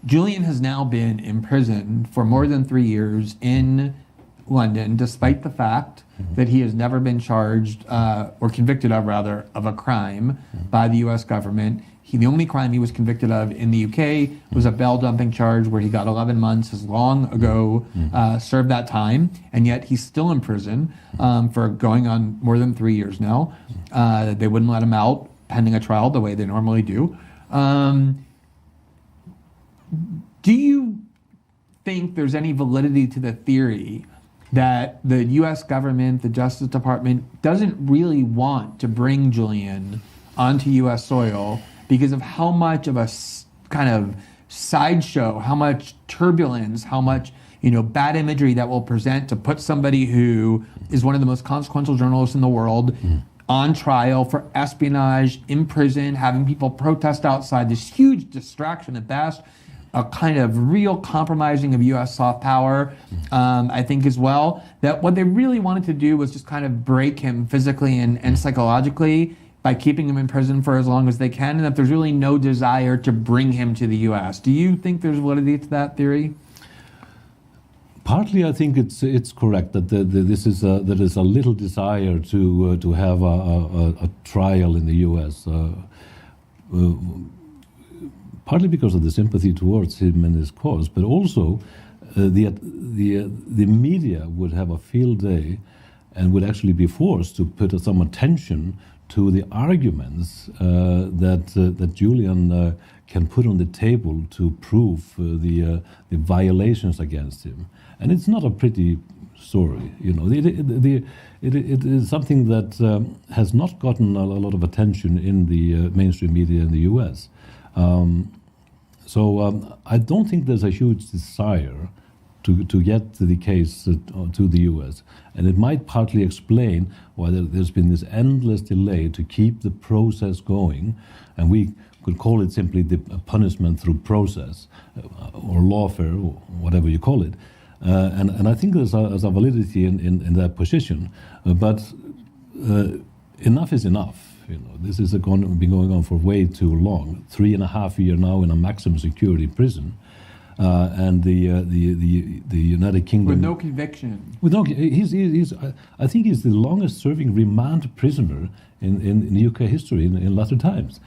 Julian has now been in prison for more than 3 years in London, despite the fact that he has never been charged or convicted of, rather, of a crime by the U.S. government. The only crime he was convicted of in the UK was a bail dumping charge where he got 11 months as long ago, served that time, and yet he's still in prison for going on more than 3 years now. They wouldn't let him out pending a trial the way they normally do. Do you think there's any validity to the theory that the U.S. government, the Justice Department, doesn't really want to bring Julian onto U.S. soil because of how much of a kind of sideshow, how much turbulence, how much bad imagery that will present to put somebody who is one of the most consequential journalists in the world on trial for espionage, in prison, having people protest outside, this huge distraction at best, a kind of real compromising of U.S. soft power, I think as well, that what they really wanted to do was just kind of break him physically and psychologically by keeping him in prison for as long as they can, and that there's really no desire to bring him to the U.S. Do you think there's validity to that theory? Partly, I think it's correct that there is a little desire to have a trial in the U.S. Partly because of the sympathy towards him and his cause, but also the media would have a field day and would actually be forced to put some attention to the arguments that Julian can put on the table to prove the violations against him. And it's not a pretty story, It is something that has not gotten a lot of attention in the mainstream media in the U.S. So I don't think there's a huge desire to get the case to the U.S. And it might partly explain why there's been this endless delay to keep the process going. And we could call it simply the punishment through process or lawfare, or whatever you call it. And I think there's a validity in that position. But enough is enough. This has been going on for way too long. 3.5 years now in a maximum security prison, and the United Kingdom with no conviction. I think he's the longest serving remand prisoner in UK history in latter times.